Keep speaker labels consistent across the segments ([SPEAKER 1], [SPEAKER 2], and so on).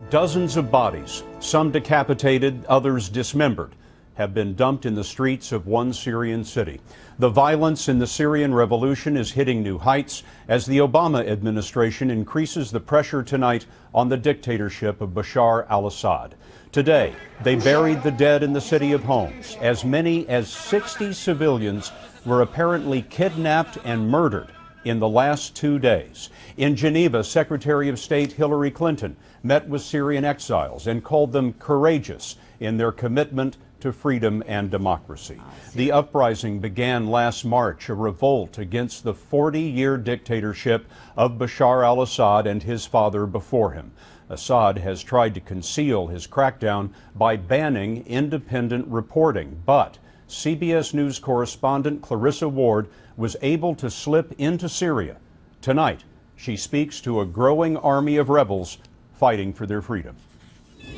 [SPEAKER 1] Dozens of bodies, some decapitated, others dismembered, have been dumped in the streets of one Syrian city. The violence in the Syrian revolution is hitting new heights as the Obama administration increases the pressure tonight on the dictatorship of Bashar al-Assad. Today, they buried the dead in the city of Homs. As many as 60 civilians were apparently kidnapped and murdered in the last 2 days. In Geneva, Secretary of State Hillary Clinton met with Syrian exiles and called them courageous in their commitment to freedom and democracy. The uprising began last March, a revolt against the 40-year dictatorship of Bashar al-Assad and his father before him. Assad has tried to conceal his crackdown by banning independent reporting, but CBS News correspondent Clarissa Ward was able to slip into Syria. Tonight, she speaks to a growing army of rebels fighting for their freedom.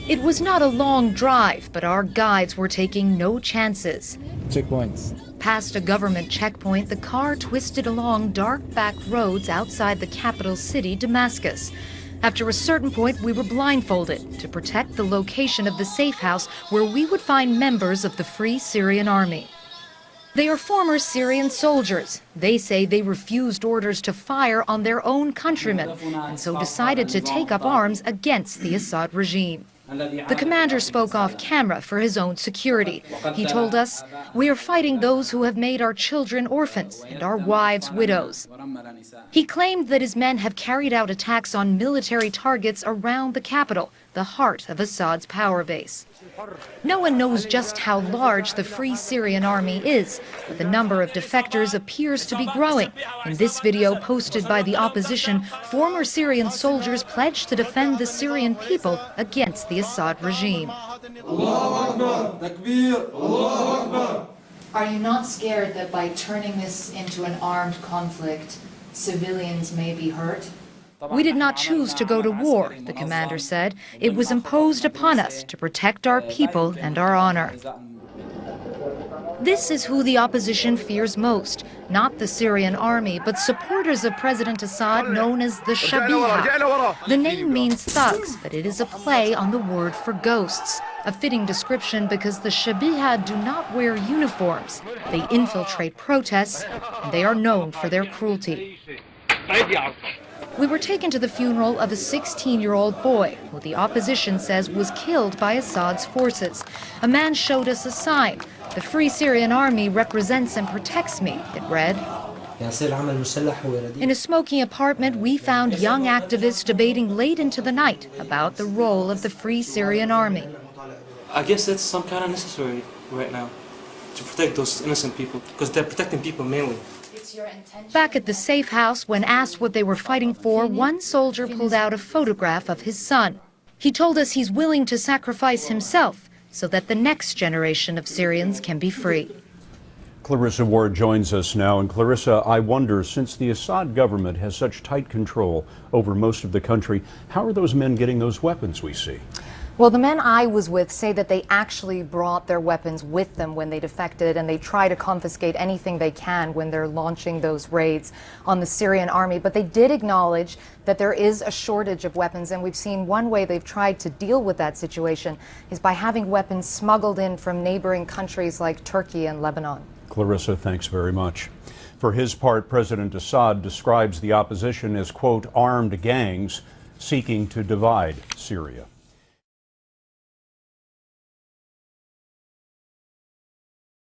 [SPEAKER 2] It was not a long drive, but our guides were taking no chances.
[SPEAKER 3] Checkpoints.
[SPEAKER 2] Past a government checkpoint, the car twisted along dark back roads outside the capital city, Damascus. After a certain point, we were blindfolded to protect the location of the safe house where we would find members of the Free Syrian Army. They are former Syrian soldiers. They say they refused orders to fire on their own countrymen and so decided to take up arms against the Assad regime. The commander spoke off camera for his own security. He told us, "We are fighting those who have made our children orphans and our wives widows." He claimed that his men have carried out attacks on military targets around the capital, the heart of Assad's power base. No one knows just how large the Free Syrian Army is, but the number of defectors appears to be growing. In this video posted by the opposition, former Syrian soldiers pledged to defend the Syrian people against the Assad regime.
[SPEAKER 4] Are you not scared that by turning this into an armed conflict, civilians may be hurt?
[SPEAKER 2] We did not choose to go to war, the commander said. It was imposed upon us to protect our people and our honor. This is who the opposition fears most, not the Syrian army, but supporters of President Assad known as the Shabiha. The name means thugs, but it is a play on the word for ghosts. A fitting description because the Shabiha do not wear uniforms. They infiltrate protests, and they are known for their cruelty. We were taken to the funeral of a 16-year-old boy who the opposition says was killed by Assad's forces. A man showed us a sign. "The Free Syrian Army represents and protects me," it read. In a smoky apartment, we found young activists debating late into the night about the role of the Free Syrian Army.
[SPEAKER 5] I guess that's some kind of necessary right now, to protect those innocent people, because they're protecting people mainly.
[SPEAKER 2] Back at the safe house, when asked what they were fighting for, one soldier pulled out a photograph of his son. He told us he's willing to sacrifice himself so that the next generation of Syrians can be free.
[SPEAKER 1] Clarissa Ward joins us now. And Clarissa, I wonder, since the Assad government has such tight control over most of the country, how are those men getting those weapons we see?
[SPEAKER 6] Well, the men I was with say that they actually brought their weapons with them when they defected, and they try to confiscate anything they can when they're launching those raids on the Syrian army. But they did acknowledge that there is a shortage of weapons, and we've seen one way they've tried to deal with that situation is by having weapons smuggled in from neighboring countries like Turkey and Lebanon.
[SPEAKER 1] Clarissa, thanks very much. For his part, President Assad describes the opposition as, quote, armed gangs seeking to divide Syria.